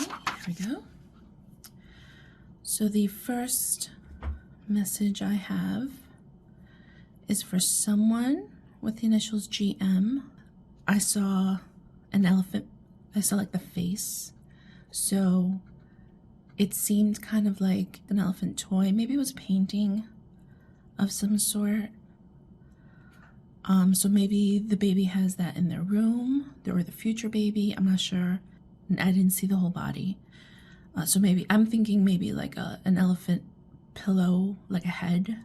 here we go. So the first message I have is for someone with the initials GM. I saw an elephant. I saw like the face. So it seemed kind of like an elephant toy. Maybe it was a painting of some sort. So maybe the baby has that in their room, or the future baby. I'm not sure. I didn't see the whole body. So maybe I'm thinking maybe like an elephant pillow, like a head.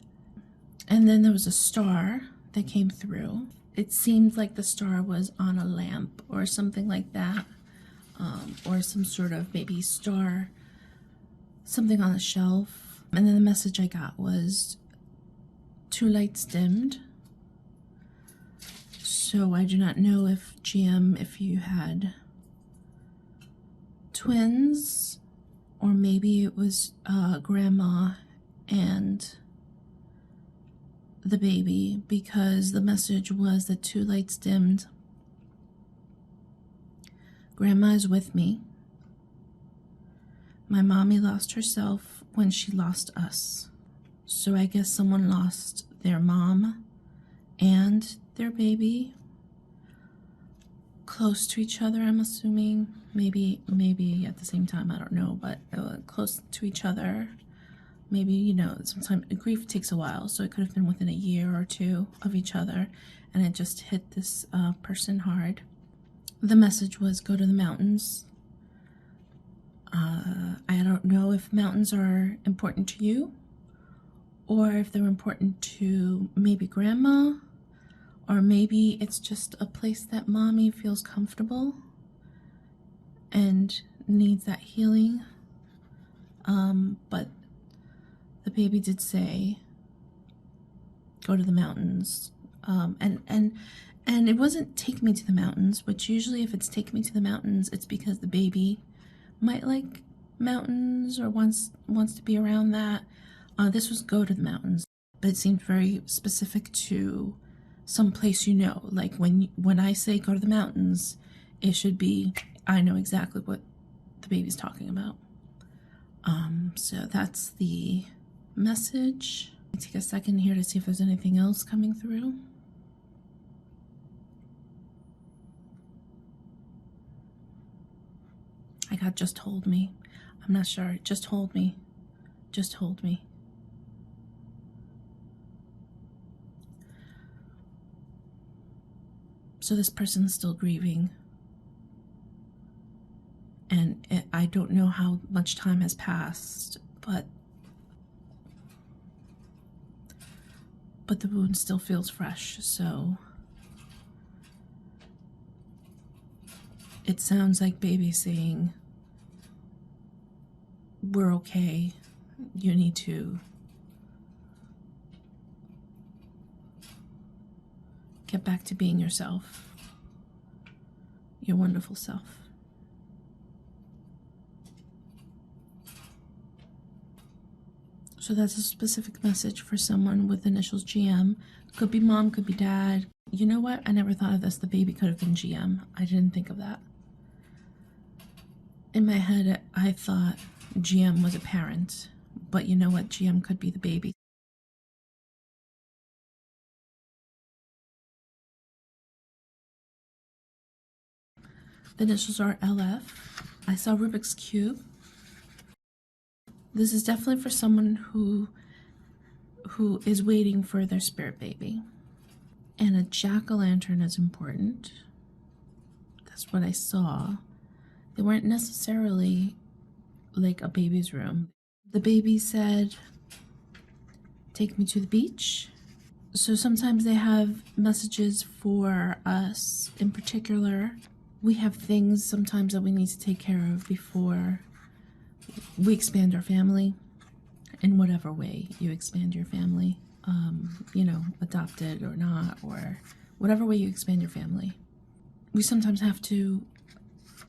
And then there was a star that came through. It seemed like the star was on a lamp or something like that, or some sort of maybe star, something on a shelf. And then the message I got was 2 lights dimmed. So I do not know if GM, if you had twins, or maybe it was grandma and the baby, because the message was the 2 lights dimmed. Grandma is with me. My mommy lost herself when she lost us. So I guess someone lost their mom and their baby close to each other, I'm assuming. Maybe at the same time, I don't know, but close to each other. Maybe, you know, sometimes grief takes a while, so it could have been within a year or 2 of each other, and it just hit this person hard. The message was go to the mountains. I don't know if mountains are important to you, or if they're important to maybe grandma, or maybe it's just a place that mommy feels comfortable and needs that healing. But the baby did say, go to the mountains. And it wasn't take me to the mountains, which usually if it's take me to the mountains, it's because the baby might like mountains or wants to be around that. This was go to the mountains, but it seemed very specific to some place, you know, like when I say go to the mountains, it should be, I know exactly what the baby's talking about. So that's the message. Let me take a second here to see if there's anything else coming through. I got just hold me. I'm not sure. Just hold me. Just hold me. So this person's still grieving. And I don't know how much time has passed, but the wound still feels fresh, so it sounds like baby saying, we're okay, you need to get back to being yourself, your wonderful self. So that's a specific message for someone with initials GM. Could be mom, could be dad. You know what? I never thought of this. The baby could have been GM. I didn't think of that. In my head, I thought GM was a parent. But you know what? GM could be the baby. The initials are LF. I saw Rubik's Cube. This is definitely for someone who is waiting for their spirit baby. And a jack-o'-lantern is important. That's what I saw. They weren't necessarily like a baby's room. The baby said, take me to the beach. So sometimes they have messages for us in particular. We have things sometimes that we need to take care of before we expand our family, in whatever way you expand your family, you know, adopted or not, or whatever way you expand your family. We sometimes have to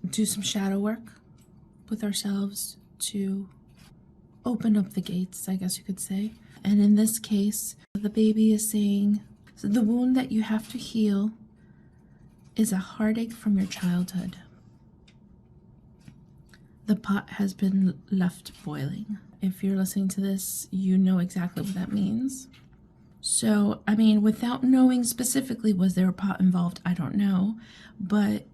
do some shadow work with ourselves to open up the gates, I guess you could say. And in this case, the baby is saying, so the wound that you have to heal is a heartache from your childhood. The pot has been left boiling. If you're listening to this, you know exactly what that means. So, I mean, without knowing specifically, was there a pot involved? I don't know. But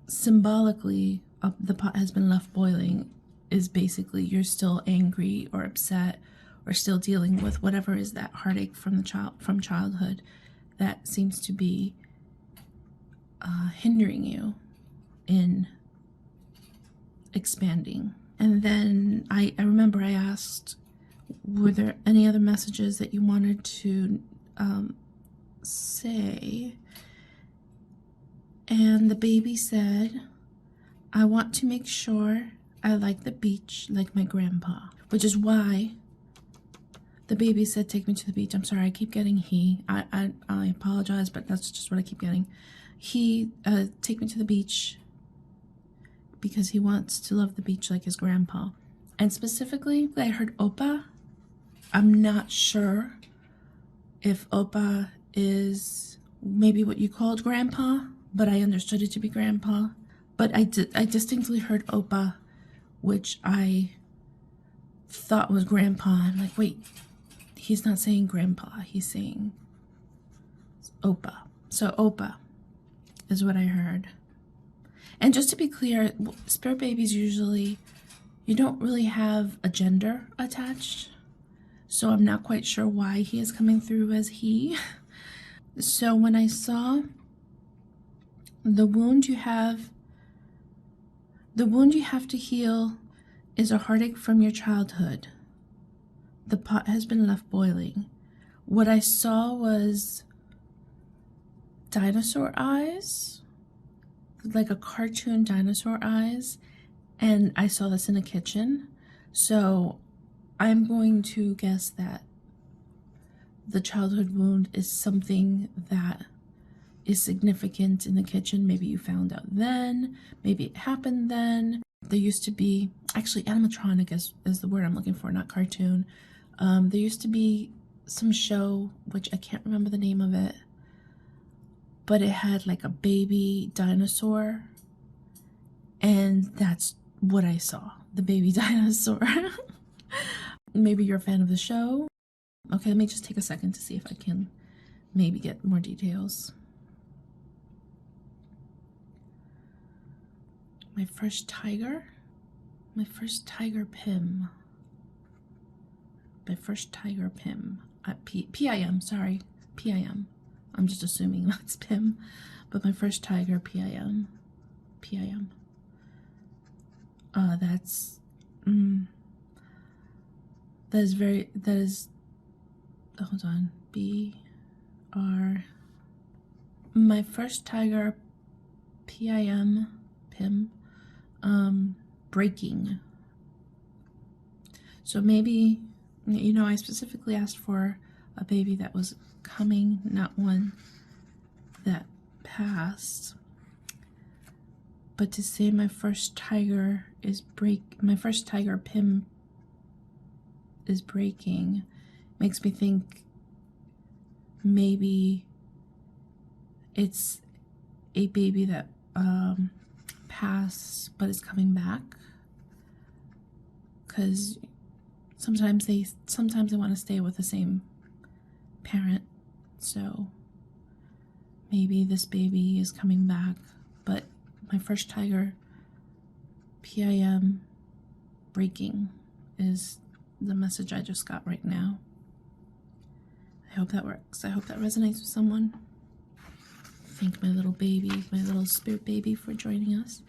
symbolically, the pot has been left boiling is basically you're still angry or upset or still dealing with whatever is that heartache from childhood that seems to be hindering you in expanding. And then I remember I asked, were there any other messages that you wanted to say? And the baby said, I want to make sure I like the beach like my grandpa, which is why the baby said, take me to the beach. I'm sorry, I keep getting he. I apologize, but that's just what I keep getting. He, take me to the beach because he wants to love the beach like his grandpa. And specifically, I heard Opa. I'm not sure if Opa is maybe what you called grandpa, but I understood it to be grandpa. But I distinctly heard Opa, which I thought was grandpa. I'm like, wait, he's not saying grandpa, he's saying Opa. So Opa is what I heard. And just to be clear, spirit babies usually, you don't really have a gender attached. So I'm not quite sure why he is coming through as he. So when I saw the wound you have to heal is a heartache from your childhood. The pot has been left boiling. What I saw was dinosaur eyes, like a cartoon dinosaur eyes, and I saw this in a kitchen. So I'm going to guess that the childhood wound is something that is significant in the kitchen. Maybe you found out then, maybe it happened then. There used to be, actually animatronic is the word I'm looking for, not cartoon. There used to be some show, which I can't remember the name of it, but it had like a baby dinosaur, and that's what I saw, the baby dinosaur. Maybe you're a fan of the show. Okay, let me just take a second to see if I can maybe get more details. My first tiger Pim. My first tiger Pim. P-I-M, sorry, P-I-M. I'm just assuming that's Pim, but my first tiger, P-I-M. P-I-M. That is, hold on, B-R. My first tiger, P-I-M, Pim, breaking. So maybe, you know, I specifically asked for a baby that was coming, not one that passed. But to say my first tiger Pim is breaking makes me think maybe it's a baby that passed but is coming back, because sometimes they want to stay with the same parent. So maybe this baby is coming back. But my first tiger, P-I-M, breaking, is the message I just got right now. I hope that works. I hope that resonates with someone. Thank my little baby, my little spirit baby, for joining us.